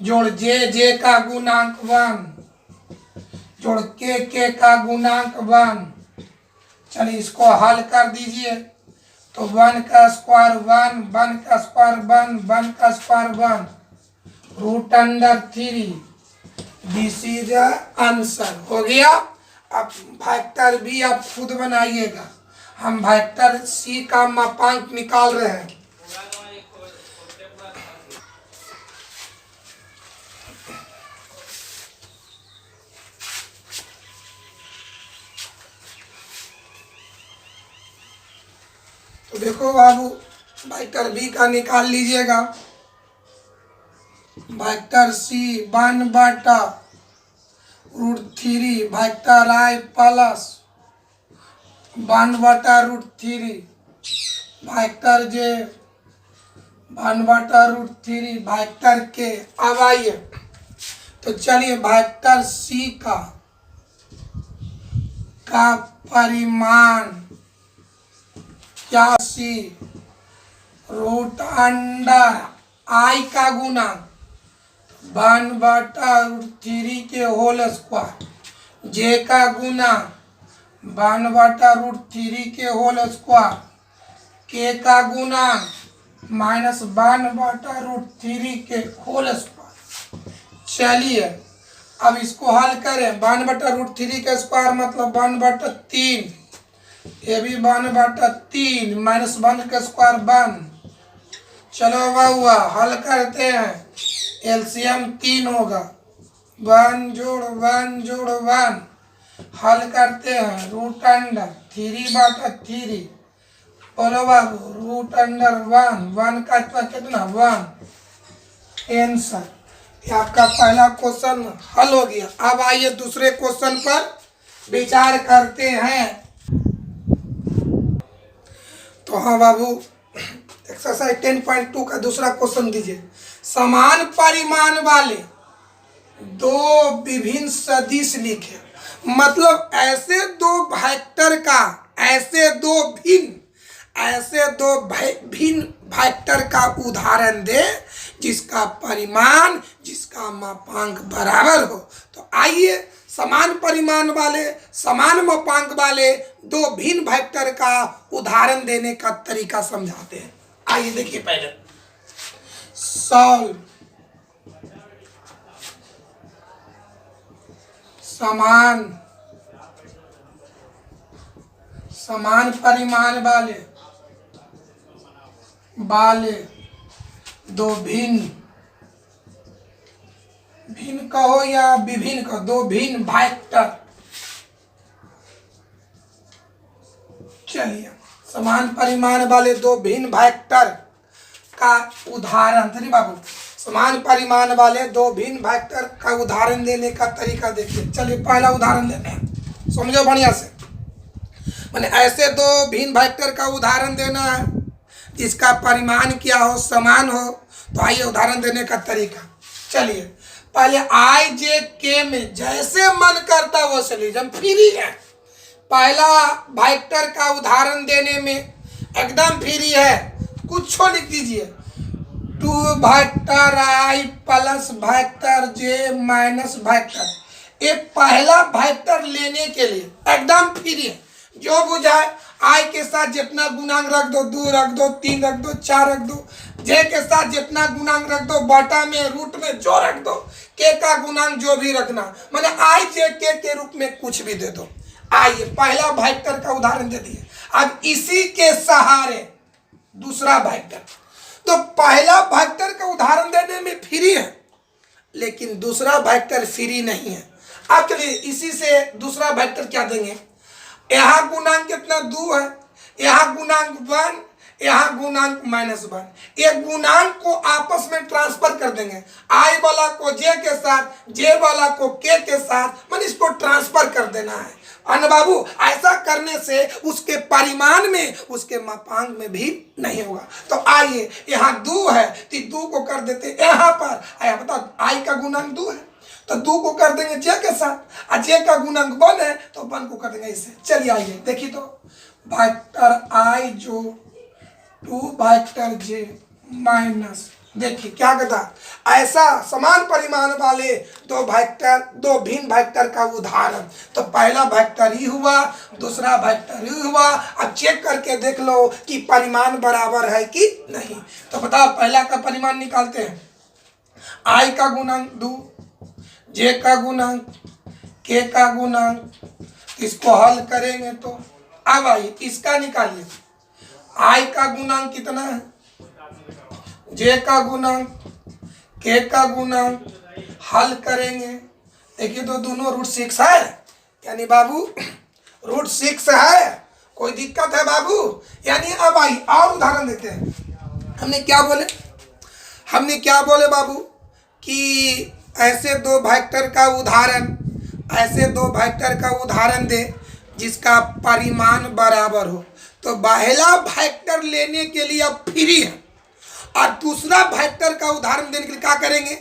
जोड़ जे का गुणांक 1 जोड़ के का गुणांक 1। चलिए इसको हल कर दीजिए। तो 1 का स्क्वायर 1, 1 का स्क्वायर 1, 1 का square 1, root under 3। This is answer हो गया। अब वेक्टर बी आप खुद बनाइएगा। हम वेक्टर सी का मापांक निकाल रहे हैं। तो देखो बाबू, वेक्टर बी का निकाल लीजिएगा। वेक्टर सी 1/√3 वेक्टर आई प्लस 1/√3 वेक्टर जे 1/√3 वेक्टर के। अब आइए, तो चलिए वेक्टर सी का परिमाण क्या? सी रूट अंडर आई का गुना 1/√3 के होल स्क्वायर, जे का गुना 1/√3 के होल स्क्वायर, के का गुना -1/√3 के होल स्क्वायर। चलिए अब इसको हल करें। 1/√3 का स्क्वायर मतलब 1/3, ये भी 1/3 -1 का स्क्वायर 1। चलो हुआ, हल करते हैं। एलसीएम 3 होगा, 1 जोड़ 1 जोड़ 1। हल करते हैं, रूट अंडर 3/3। बोलो बाबू, रूट अंडर 1 का कितना 1। आंसर। ये आपका पहला क्वेश्चन हल हो गया। अब आइए दूसरे क्वेश्चन पर विचार करते हैं। तो हाँ बाबू, एक्सरसाइज 10.2 का दूसरा क्वेश्चन दीजिए। समान परिमाण वाले दो विभिन्न सदिश लिखे, मतलब ऐसे दो वेक्टर का, ऐसे दो भिन्न वेक्टर का उदाहरण दे जिसका परिमाण जिसका मापांक बराबर हो। तो आइए समान परिमाण वाले समान मापांक वाले दो भिन्न वेक्टर का उदाहरण देने का तरीका समझाते हैं। आइए देखिए पहले सॉल्व समान परिमाण वाले दो भिन्न कहो या विभिन्न कहो, दो भिन्न वेक्टर। चलिए समान परिमाण वाले दो भिन्न वेक्टर का उदाहरण, नहीं बाबू, समान परिमाण वाले दो भिन्न वेक्टर का उदाहरण देने का तरीका देखिए। चलिए पहला उदाहरण लेते हैं, समझो बढ़िया से। मैंने ऐसे दो भिन्न वेक्टर का उदाहरण देना है जिसका परिमाण क्या हो, समान हो। तो आइए उदाहरण देने का तरीका। चलिए पहले आई जे के में जैसे मन करता वो चलिए, जब फ्री है। पहला वेक्टर का उदाहरण देने में एकदम फ्री है, कुछ लिख दीजिए। 2 वेक्टर आई प्लस वेक्टर जे माइनस वेक्टर। ये पहला वेक्टर लेने के लिए एकदम फ्री है, जो बुझाए। आई के साथ जितना गुणांक रख दो, 2 रख दो, 3 रख दो, 4 रख दो। जे के साथ जितना गुणांक रख दो, बटा में रूट में जो रख दो। के का गुणांक जो भी रखना, मैंने आई जे के रूप में कुछ भी दे दो। आइए पहला वेक्टर का उदाहरण दे दिए। अब इसी के सहारे दूसरा वेक्टर। तो पहला वेक्टर का उदाहरण देने में फ्री है, लेकिन दूसरा वेक्टर फ्री नहीं है। अब चलिए इसी से दूसरा वेक्टर क्या देंगे। यहाँ गुणांक कितना 2 है, यहाँ गुणांक 1, यहाँ गुणांक -1। ये गुणांक को आपस में ट्रांसफर कर देंगे। आई वाला को जे के साथ, जे वाला को के साथ, मैंने इसको ट्रांसफर कर देना है। अन बाबू ऐसा करने से उसके परिमाण में उसके मापांक में भी नहीं होगा। तो आइए यहाँ 2 है तो 2 को कर देते यहाँ पर। आया बताओ आई का गुणांक 2 है तो 2 को कर देंगे जे के साथ, और जे का गुणांक 1 है तो 1 को कर देंगे इससे। चलिए आइए देखिए तो वेक्टर आई जो 2 वेक्टर जे माइनस, देखिए क्या कहता। ऐसा समान परिमाण वाले दो भिन्न वेक्टर का उदाहरण। तो पहला वेक्टर ही हुआ, दूसरा वेक्टर ही हुआ। अब चेक करके देख लो कि परिमाण बराबर है कि नहीं। तो बताओ पहला का परिमाण निकालते हैं। आई का गुणांक 2, जे का गुणांक, के का गुणांक, इसको हल करेंगे तो अब आइए इसका निकालिए। आई का गुणांक कितना है, जे का गुणांक, के का गुणांक, हल करेंगे। देखिए तो दोनों √6 है, यानी बाबू √6 है। कोई दिक्कत है बाबू? यानी अब आई और उदाहरण देते हैं। हमने क्या बोले बाबू कि ऐसे दो वेक्टर का उदाहरण दे जिसका परिमाण बराबर हो। तो पहला वेक्टर लेने के लिए अब फ्री है, और दूसरा वेक्टर का उदाहरण देने के लिए क्या करेंगे।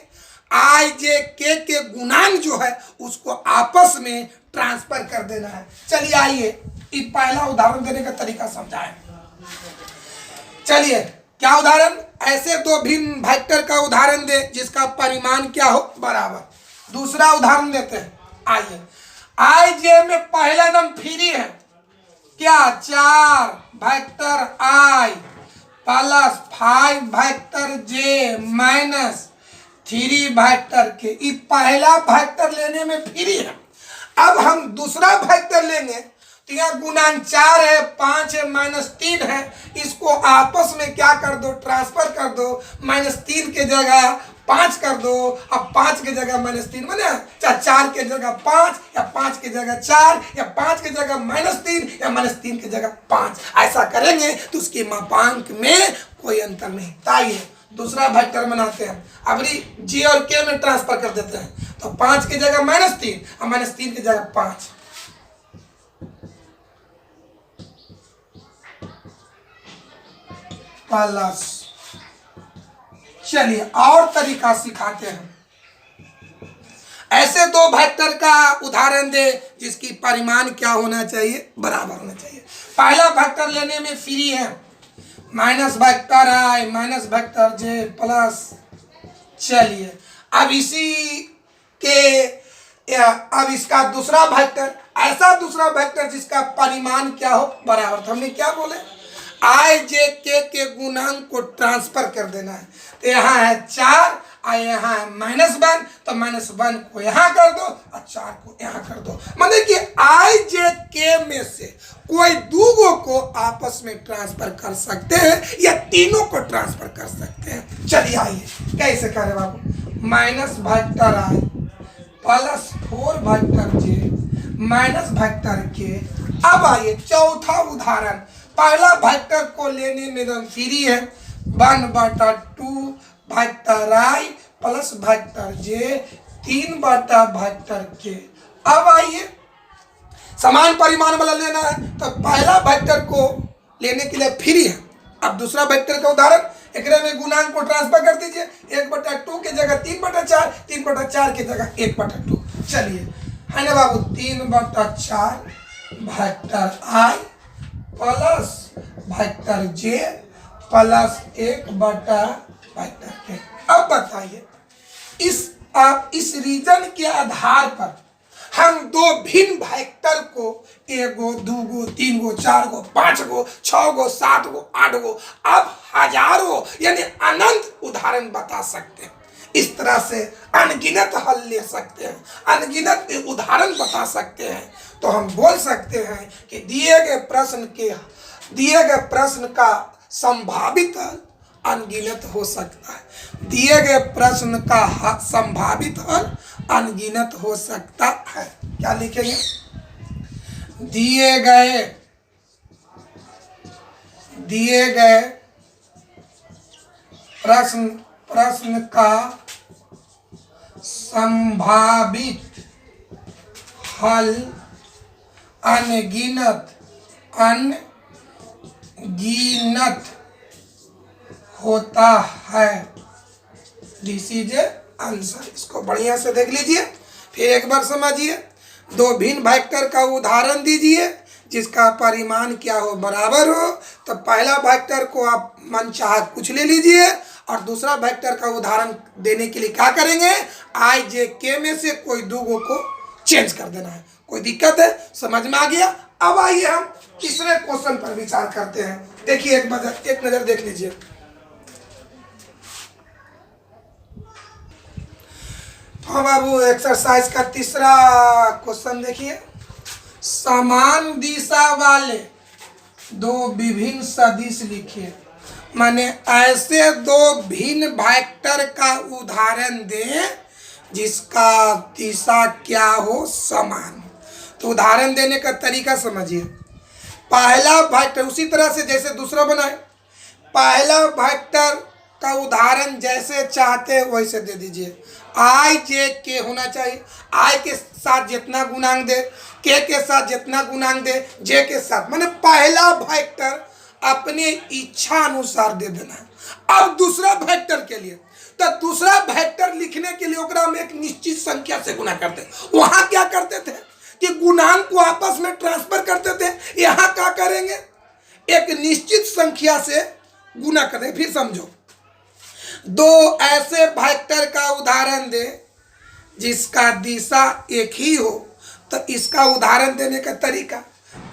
आई जे के गुणांक जो है उसको आपस में ट्रांसफर कर देना है। चलिए आइए ये पहला उदाहरण देने का तरीका समझाएं। चलिए क्या उदाहरण, ऐसे दो भिन्न वेक्टर का उदाहरण दे जिसका परिमाण क्या हो बराबर। दूसरा उदाहरण देते हैं। आइए आई जे में पहला नंबर फ्री है क्या, 4 वेक्टर आई प्लस 5 वेक्टर जे माइनस 3 वेक्टर के। ये पहला वेक्टर लेने में फ्री है। अब हम दूसरा वेक्टर लेंगे तो यहाँ गुणांक 4 है, 5 है, -3 है। इसको आपस में क्या कर दो, ट्रांसफर कर दो। -3 के जगह 5 कर दो, अब 5 के जगह -3 बने, चाहे 4 के जगह 5 या 5 के जगह 4 या 5 के जगह -3 या -3 के जगह 5। ऐसा करेंगे तो उसके मापांक में कोई अंतर नहीं। आइए दूसरा वेक्टर बनाते हैं। अब जी और के में ट्रांसफर कर देते हैं। तो 5 की जगह -3 और -3 की जगह 5। प्लस, चलिए और तरीका सिखाते हैं। ऐसे दो वेक्टर का उदाहरण दे जिसकी परिमाण क्या होना चाहिए, बराबर होना चाहिए। पहला वेक्टर लेने में फ्री है, माइनस वेक्टर आई माइनस वेक्टर जे प्लस चलिए अब इसी के अब इसका दूसरा वेक्टर, ऐसा दूसरा वेक्टर जिसका परिमाण क्या हो बराबर, तो हमने क्या बोले आई जे के गुणांक को ट्रांसफर कर देना है। तो यहाँ है 4 और यहाँ है -1, तो -1 को यहाँ कर दो और 4 को यहाँ कर दो। मतलब कि आई जे के में से कोई दूगो को आपस में ट्रांसफर कर सकते हैं या तीनों को ट्रांसफर कर सकते हैं। चलिए आइए कैसे करें बाबू, -वेक्टर आई प्लस 4 वेक्टर जे माइनस वेक्टर के। अब आइए चौथा उदाहरण, पहला वेक्टर को लेने में एकदम फ्री है, 1/2 वेक्टर आई प्लस वेक्टर जे 3/वेक्टर के। अब आइए समान परिमाण वाला लेना है, तो पहला वेक्टर को लेने के लिए फ्री है। अब दूसरा वेक्टर का उदाहरण, एक में गुणांक को ट्रांसफर कर दीजिए, 1/2 की जगह 3/4, 3/4 की जगह 1/2। चलिए है ना बाबू, 3/4 वेक्टर आई प्लस वेक्टर जे प्लस 1/वेक्टर के। अब बताइए इस रीजन के आधार पर हम दो भिन्न वेक्टर को एगो, दूगो, तीनगो, चारगो, 5गो, 6गो, 7गो, 8गो, अब हजारों यानी अनंत उदाहरण बता सकते हैं। इस तरह से अनगिनत हल ले सकते हैं, अनगिनत उदाहरण बता सकते हैं। तो हम बोल सकते हैं कि दिए गए प्रश्न का संभावित हल अनगिनत हो सकता है। दिए गए प्रश्न का संभावित हल अनगिनत हो सकता है। क्या लिखेंगे, दिए गए प्रश्न का संभावित हल अनगिनत होता है। This is A answer. इसको बढ़िया से देख लीजिए, फिर एक बार समझिए। दो भिन्न वेक्टर का उदाहरण दीजिए जिसका परिमाण क्या हो बराबर हो, तो पहला वेक्टर को आप मनचाहा कुछ ले लीजिए और दूसरा वेक्टर का उदाहरण देने के लिए क्या करेंगे, आई जे के में से कोई दूगो को चेंज कर देना है। कोई दिक्कत है, समझ में आ गया। अब आइए हम तीसरे क्वेश्चन पर विचार करते हैं। देखिए एक नजर देख लीजिए। हाँ बाबू, एक्सरसाइज का तीसरा क्वेश्चन देखिए। समान दिशा वाले दो विभिन्न सदिश लिखिए। माने ऐसे दो भिन्न वेक्टर का उदाहरण दें जिसका दिशा क्या हो समान। तो उदाहरण देने का तरीका समझिए। पहला वेक्टर उसी तरह से जैसे दूसरा बनाए, पहला वेक्टर का उदाहरण जैसे चाहते वैसे दे दीजिए। आई जे के होना चाहिए, आई के साथ जितना गुणांक दे, के साथ जितना गुणांक दे, जे के साथ, माने पहला वेक्टर अपने इच्छा अनुसार दे देना है। अब दूसरा वेक्टर के लिए, तो दूसरा वेक्टर लिखने के लिए ओकरा में एक निश्चित संख्या से गुना करते। वहां क्या करते थे कि गुणांक को आपस में ट्रांसफर करते थे। यहाँ क्या करेंगे, एक निश्चित संख्या से गुना करते। फिर समझो, दो ऐसे वेक्टर का उदाहरण दे जिसका दिशा एक ही हो, तो इसका उदाहरण देने का तरीका,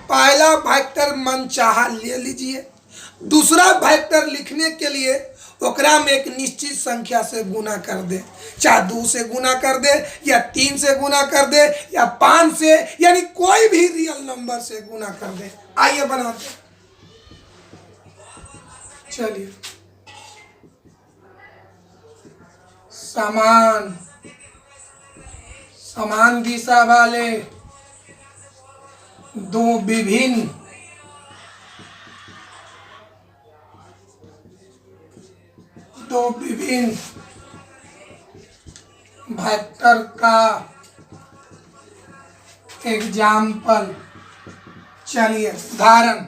पहला वेक्टर मनचाहा ले लीजिए, दूसरा वेक्टर लिखने के लिए ओकरा में एक निश्चित संख्या से गुना कर दे, चाहे 2 से गुना कर दे या 3 से गुना कर दे या 5 से, यानी कोई भी रियल नंबर से गुना कर दे। आइए बनाते। चलिए, समान दिशा वाले दो विभिन्न वेक्टर का एग्जाम्पल। चलिए उदाहरण,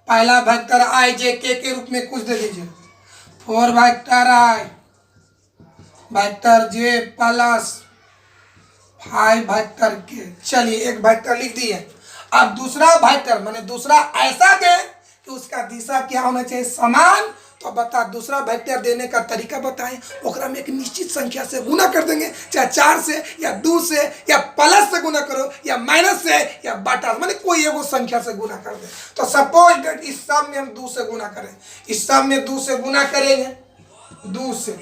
पहला वेक्टर आई जे के रूप में कुछ दे दीजिए। 4 वेक्टर आई वेक्टर जे प्लस 5 वेक्टर के। चलिए एक वेक्टर लिख दिए। अब दूसरा वेक्टर माने दूसरा ऐसा दे कि उसका दिशा क्या होना चाहिए, समान, तो बता दूसरा वेक्टर देने का तरीका बताएं। ओकरा में एक निश्चित संख्या से गुना कर देंगे, चाहे 4 से या 2 से या प्लस से गुना करो या माइनस से या बटा, माने कोई एगो संख्या से गुना कर दे। तो सपोज दैट इस सब में हम 2 से गुना करें, इस सब में 2 से गुना करेंगे, 2 से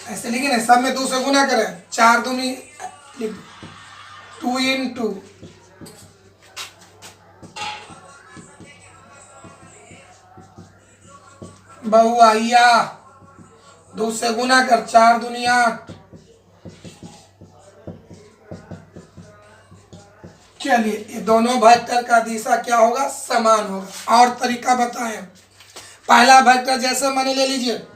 ऐसे लिखे ना, सब में 2 से गुना करें, 4 दूनी 2 इंटू बहुआइया 2 से गुना कर, 4 दूनी 8। चलिए ये दोनों वेक्टर का दिशा क्या होगा, समान होगा। और तरीका बताएं। पहला वेक्टर जैसे मैंने ले लीजिए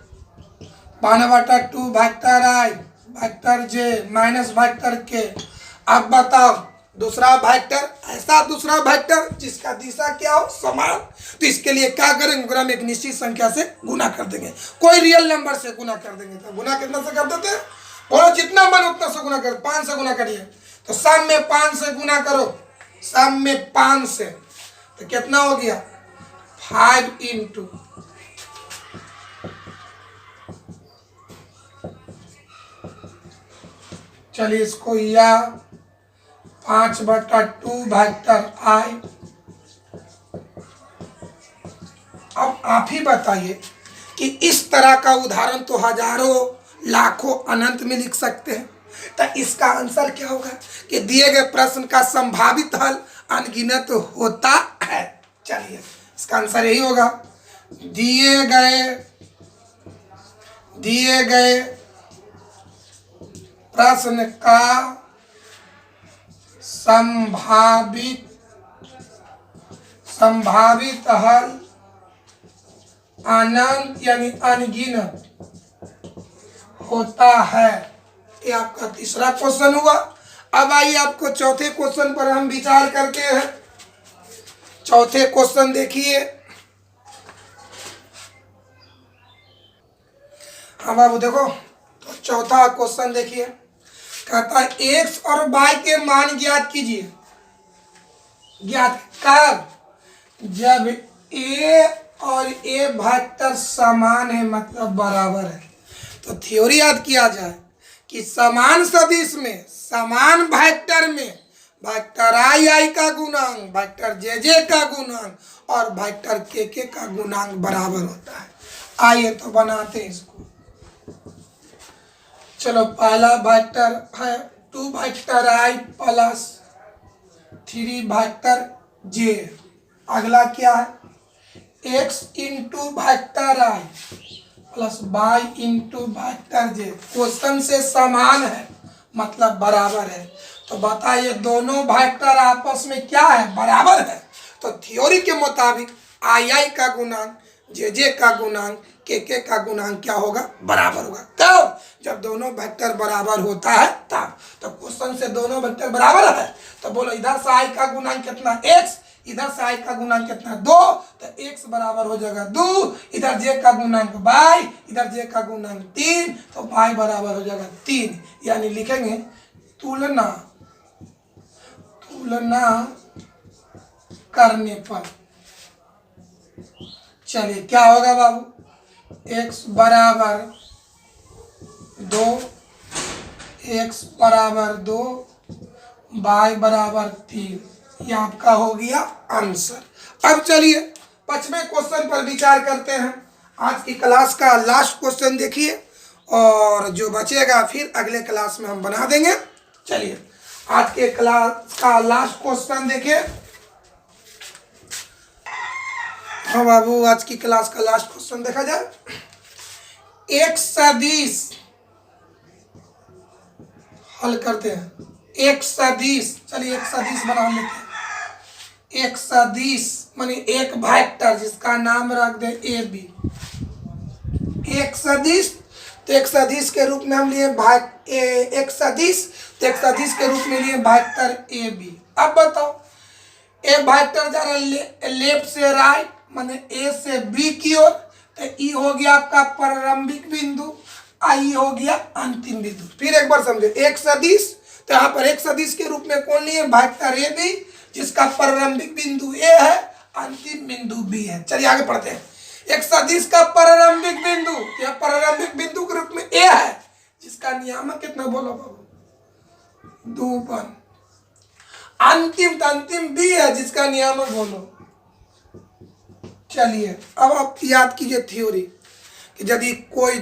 1/2 वेक्टर आई वेक्टर जे माइनस वेक्टर के। अब बताओ दूसरा वेक्टर, ऐसा दूसरा वेक्टर जिसका दिशा क्या हो, समान। तो इसके लिए क्या करेंगे, ओकरा में एक निश्चित संख्या से गुना कर देंगे, कोई रियल नंबर से गुना कर देंगे। तो गुना कितना से कर देते हैं, बोलो जितना मन उतना से गुना कर, 5 से गुना करिए। तो सब में 5 से गुना करो, सब में 5 से, तो कितना हो गया 5 इंटू चलिए इसको या 5/2 वेक्टर आई। अब आप ही बताइए कि इस तरह का उदाहरण तो हजारों लाखों अनंत में लिख सकते हैं। तो इसका आंसर क्या होगा कि दिए गए प्रश्न का संभावित हल अनगिनत होता है। चलिए इसका आंसर यही होगा, दिए गए प्रश्न का संभावित हल अनंत यानी अनगिनत होता है। ये आपका तीसरा क्वेश्चन हुआ। अब आइए आपको चौथे क्वेश्चन पर हम विचार करते हैं। चौथे क्वेश्चन देखिए। हाँ बाबू देखो, तो चौथा क्वेश्चन देखिए, कहता है x और y के मान ज्ञात कीजिए। ज्ञात कर जब a और a वेक्टर समान है, मतलब बराबर है। तो थ्योरी याद किया जाए कि समान सदिश में, समान वेक्टर में वेक्टर आई का गुणांक, वेक्टर जे का गुणांक और वेक्टर के का गुणांक बराबर होता है। आइए तो बनाते हैं इसको। चलो पहला वेक्टर है 2 वेक्टर आई प्लस 3 वेक्टर जे। अगला क्या है, x इंटू वेक्टर आई प्लस y इंटू वेक्टर जे। क्वेश्चन से समान है मतलब बराबर है। तो बताइए दोनों वेक्टर आपस में क्या है, बराबर है। तो थ्योरी के मुताबिक आई का गुणांक जे का गुणांक के का गुणांक क्या होगा, बराबर होगा। तब जब दोनों वेक्टर बराबर होता है तब। तो क्वेश्चन से दोनों वेक्टर बराबर है। तो बोलो इधर से आई का गुणांक कितना x, इधर से आई का गुणांक कितना 2, तो x बराबर हो जाएगा 2। इधर जे का गुणांक y, इधर जे का गुणांक 3, तो y बराबर हो जाएगा 3। यानी लिखेंगे तुलना करने पर। चलिए क्या होगा बाबू, x बराबर 2, x बराबर 2, y बराबर 3। ये आपका हो गया आंसर। अब चलिए 5वें क्वेश्चन पर विचार करते हैं। आज की क्लास का लास्ट क्वेश्चन देखिए और जो बचेगा फिर अगले क्लास में हम बना देंगे। चलिए आज के क्लास का लास्ट क्वेश्चन देखिए। हाँ बाबू, आज की क्लास का लास्ट क्वेश्चन देखा जाए। एक सदिश हल करते हैं। एक सदिश, चलिए एक सदिश बना लेते हैं। एक सदिश माने एक वेक्टर जिसका नाम रख दे ए बी। एक सदिश, तो एक सदिश के रूप में हम लिए एक सदिश, तो एक सदिश के रूप में लिए वेक्टर ए बी। अब बताओ ए वेक्टर जा रहा लेफ्ट से राइट माने ए से बी की ओर, तो ई हो गया आपका प्रारंभिक बिंदु, आई हो गया अंतिम बिंदु। फिर एक बार समझे, एक सदिश, तो यहाँ पर एक सदिश के रूप में कौन लिए, वेक्टर ए बी जिसका प्रारंभिक बिंदु ए है, अंतिम अंतिम बिंदु बी है। चलिए आगे पढ़ते हैं। एक सदिश का प्रारंभिक बिंदु, या प्रारंभिक बिंदु के रूप में ए है, जिसका नियामक कितना बोलो बाबू, 2 अंतिम बी है, जिसका नियामक बोलो। चलिए अब आप याद कीजिए थ्योरी कि यदि कोई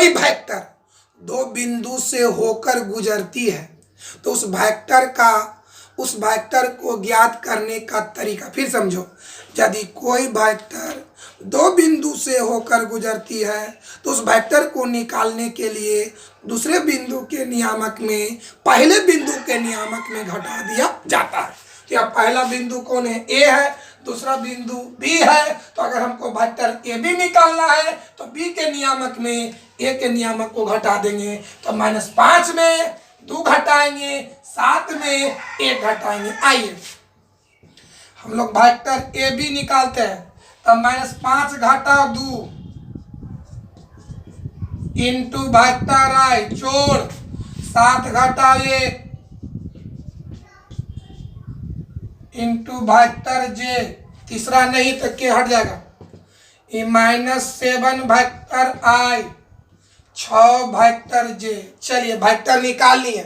वेक्टर 2 बिंदु से होकर गुजरती है तो उस वेक्टर को ज्ञात करने का तरीका, फिर समझो, यदि कोई वेक्टर 2 बिंदु से होकर गुजरती है तो उस वेक्टर को निकालने के लिए दूसरे बिंदु के नियामक में पहले बिंदु के नियामक में घटा दिया जाता है। क्या पहला बिंदु कौन है, ए है, दूसरा बिंदु बी है, तो अगर हमको वेक्टर ए बी निकालना है तो बी के नियामक में ए के नियामक को घटा देंगे, तो -5 में 2 घटाएंगे, 7 में 1 घटाएंगे। आइए हम लोग वेक्टर ए बी निकालते हैं, तो -5 घटा 2 इंटू वेक्टर आई जोड़ 7 घटा 1 इंटू वेक्टर जे, तीसरा नहीं तो के हट जाएगा, ये -7 वेक्टर आई 6 वेक्टर जे। चलिए वेक्टर निकाल लिए,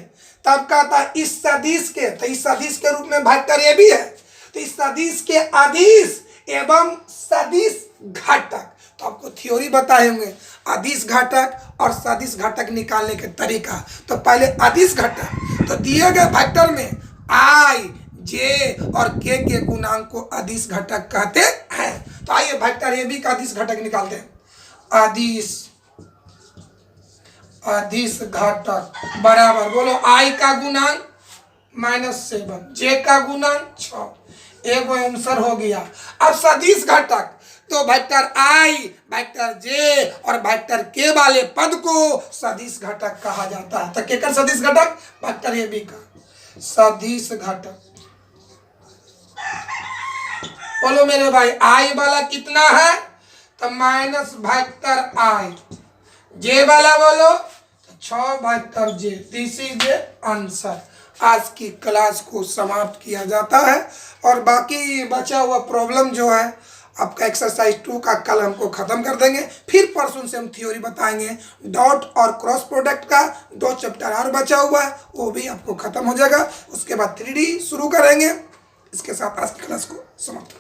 तब कहता इस सदिश के, तो इस सदिश के रूप में वेक्टर ए भी है, तो इस सदिश के अदिश एवं सदिश घटक, तो आपको थ्योरी बताए होंगे अदिश घटक और सदिश घटक निकालने के तरीका। तो पहले अदिश घटक, तो दिए गए वेक्टर में आई जे और के गुणांक को अदिश घटक कहते हैं। तो आइए वेक्टर ए बी का अदिश घटक निकालते हैं। अदिश घटक बराबर, बोलो आई का गुणांक -7, जे का गुणांक 6, एक आंसर हो गया। अब सदिश घटक, तो वेक्टर आई, वेक्टर जे और वेक्टर के वाले पद को सदिश घटक कहा जाता है। तो केकर सदिश घटक, वेक्टर ए बी का सदिश घटक। बोलो मेरे भाई आई वाला कितना है, तो माइनस वेक्टर आई, जे वाला बोलो तो 6 vector J. This is answer. आज की क्लास को समाप्त किया जाता है और बाकी बचा हुआ प्रॉब्लम जो है आपका एक्सरसाइज 2 का कल हमको खत्म कर देंगे। फिर परसों से हम थ्योरी बताएंगे। डॉट और क्रॉस प्रोडक्ट का 2 चैप्टर और बचा हुआ है, वो भी आपको खत्म हो जाएगा। उसके बाद 3D शुरू करेंगे। इसके साथ आज की क्लास को समाप्त